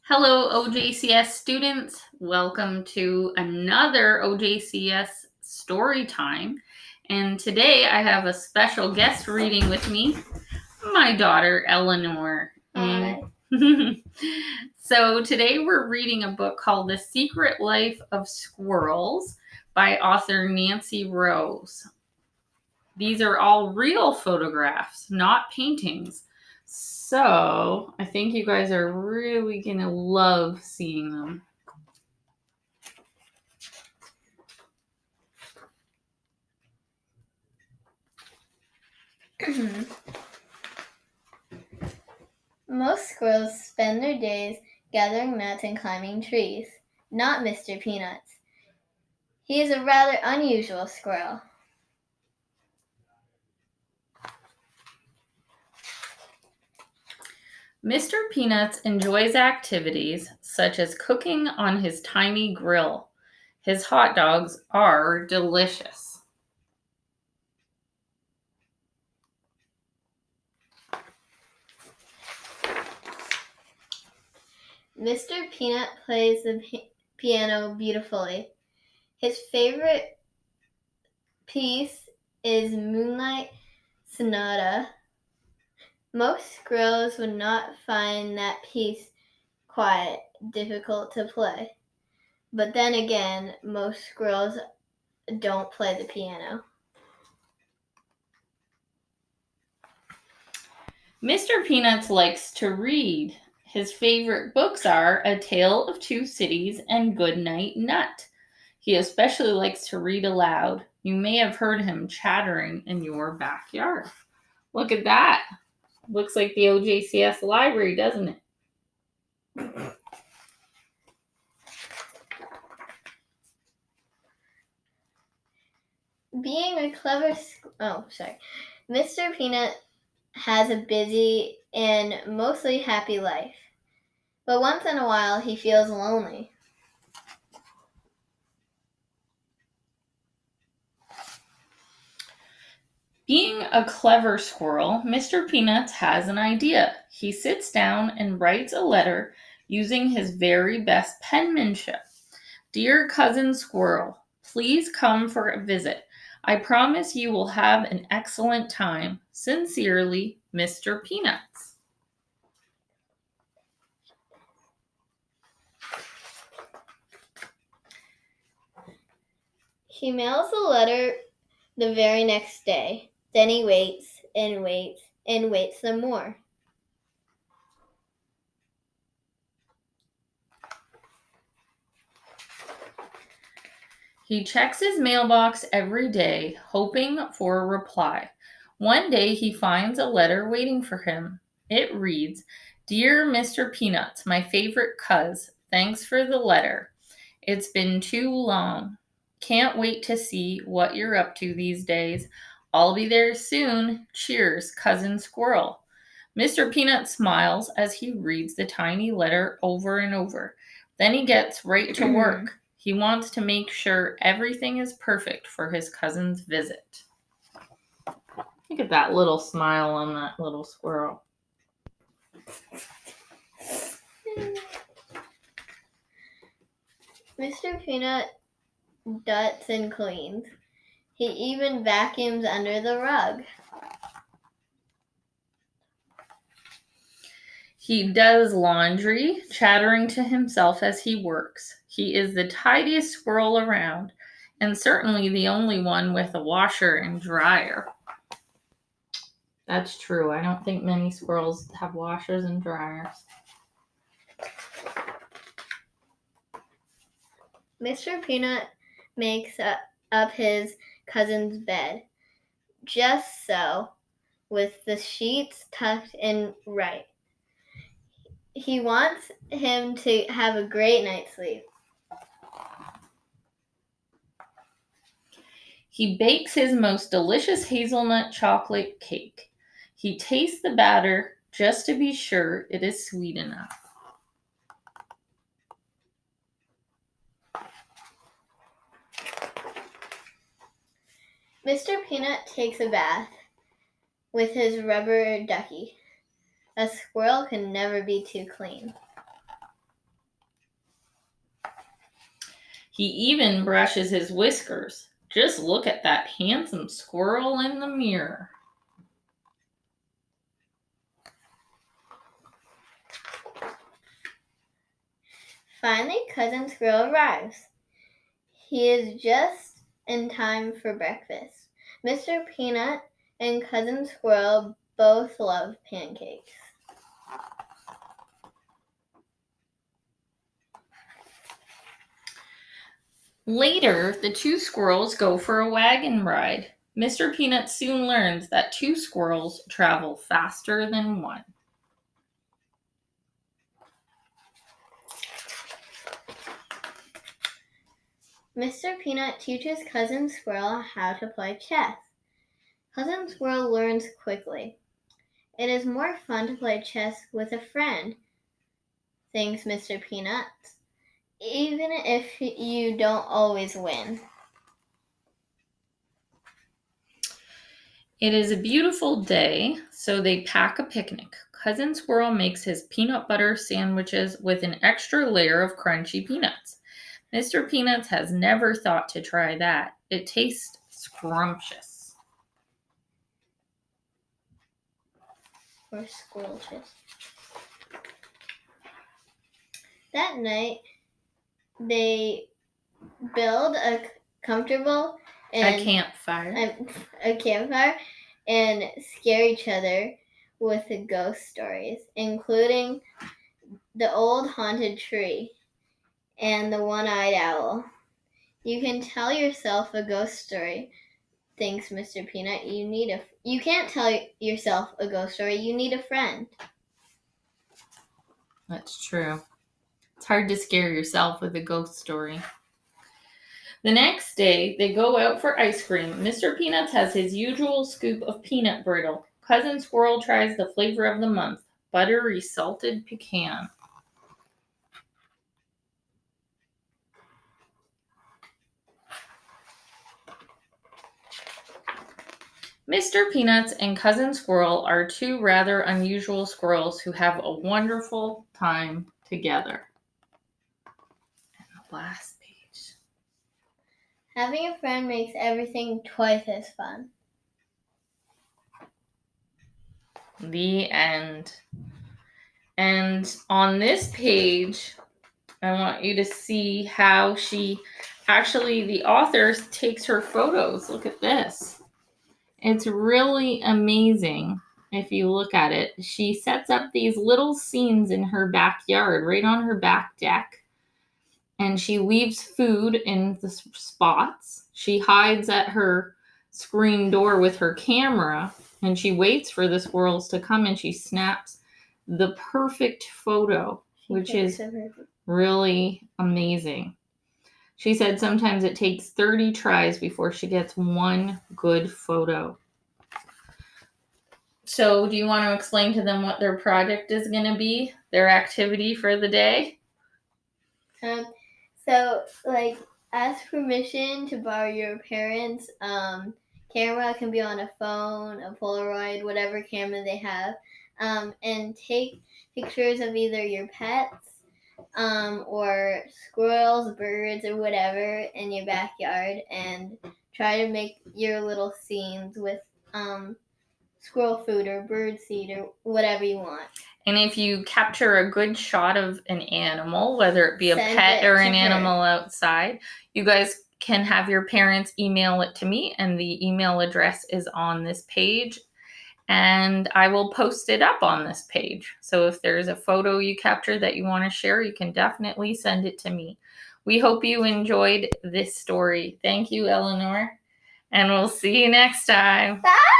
Hello, OJCS students. Welcome to another OJCS Storytime. And today I have a special guest reading with me, my daughter, Eleanor. Hi. So today we're reading a book called The Secret Life of Squirrels by author Nancy Rose. These are all real photographs, not paintings. So I think you guys are really going to love seeing them. Most squirrels spend their days gathering nuts and climbing trees. Not Mr. Peanuts. He is a rather unusual squirrel. Mr. Peanuts enjoys activities such as cooking on his tiny grill. His hot dogs are delicious. Mr. Peanut plays the piano beautifully. His favorite piece is Moonlight Sonata. Most squirrels would not find that piece quiet, difficult to play. But then again, most squirrels don't play the piano. Mr. Peanuts likes to read. His favorite books are A Tale of Two Cities and Goodnight Nut. He especially likes to read aloud. You may have heard him chattering in your backyard. Look at that. Looks like the OJCS library, doesn't it? Being a clever Mr. Peanut has a busy and mostly happy life. But once in a while he feels lonely. Being a clever squirrel, Mr. Peanuts has an idea. He sits down and writes a letter using his very best penmanship. Dear cousin squirrel, please come for a visit. I promise you will have an excellent time. Sincerely, Mr. Peanuts. He mails the letter the very next day. Then he waits and waits and waits some more. He checks his mailbox every day, hoping for a reply. One day he finds a letter waiting for him. It reads, Dear Mr. Peanuts, my favorite cuz, thanks for the letter. It's been too long. Can't wait to see what you're up to these days. I'll be there soon. Cheers, Cousin Squirrel. Mr. Peanut smiles as he reads the tiny letter over and over. Then he gets right to work. He wants to make sure everything is perfect for his cousin's visit. Look at that little smile on that little squirrel. Mr. Peanut dusts and cleans. He even vacuums under the rug. He does laundry, chattering to himself as he works. He is the tidiest squirrel around, and certainly the only one with a washer and dryer. That's true. I don't think many squirrels have washers and dryers. Mr. Peanut makes up his cousin's bed, just so, with the sheets tucked in right. He wants him to have a great night's sleep. He bakes his most delicious hazelnut chocolate cake. He tastes the batter just to be sure it is sweet enough. Mr. Peanut takes a bath with his rubber ducky. A squirrel can never be too clean. He even brushes his whiskers. Just look at that handsome squirrel in the mirror. Finally, Cousin Squirrel arrives. He is just in time for breakfast. Mr. Peanut and Cousin Squirrel both love pancakes. Later, the two squirrels go for a wagon ride. Mr. Peanut soon learns that two squirrels travel faster than one. Mr. Peanut teaches Cousin Squirrel how to play chess. Cousin Squirrel learns quickly. It is more fun to play chess with a friend, thinks Mr. Peanut, even if you don't always win. It is a beautiful day, so they pack a picnic. Cousin Squirrel makes his peanut butter sandwiches with an extra layer of crunchy peanuts. Mr. Peanuts has never thought to try that. It tastes scrumptious. Or squirrelicious. That night, they build a comfortable A campfire. a campfire and scare each other with the ghost stories, including the old haunted tree and the one-eyed owl. You can tell yourself a ghost story, thinks Mr. Peanut. You can't tell yourself a ghost story. You need a friend. That's true. It's hard to scare yourself with a ghost story. The next day, they go out for ice cream. Mr. Peanuts has his usual scoop of peanut brittle. Cousin Squirrel tries the flavor of the month, buttery salted pecan. Mr. Peanuts and Cousin Squirrel are two rather unusual squirrels who have a wonderful time together. And the last page. Having a friend makes everything twice as fun. The end. And on this page, I want you to see how the author takes her photos. Look at this. It's really amazing if you look at it. She sets up these little scenes in her backyard, right on her back deck. And she leaves food in the spots. She hides at her screen door with her camera, and she waits for the squirrels to come, and she snaps the perfect photo, which is really amazing. She said sometimes it takes 30 tries before she gets one good photo. So, do you want to explain to them what their project is going to be, their activity for the day? So, ask permission to borrow your parents' camera. It can be on a phone, a Polaroid, whatever camera they have, and take pictures of either your pets or squirrels, birds, or whatever in your backyard, and try to make your little scenes with squirrel food or bird seed or whatever you want. And if you capture a good shot of an animal, whether it be a pet or an animal outside, you guys can have your parents email it to me, and the email address is on this page. And I will post it up on this page. So if there's a photo you capture that you want to share, you can definitely send it to me. We hope you enjoyed this story. Thank you, Eleanor. And we'll see you next time. Bye!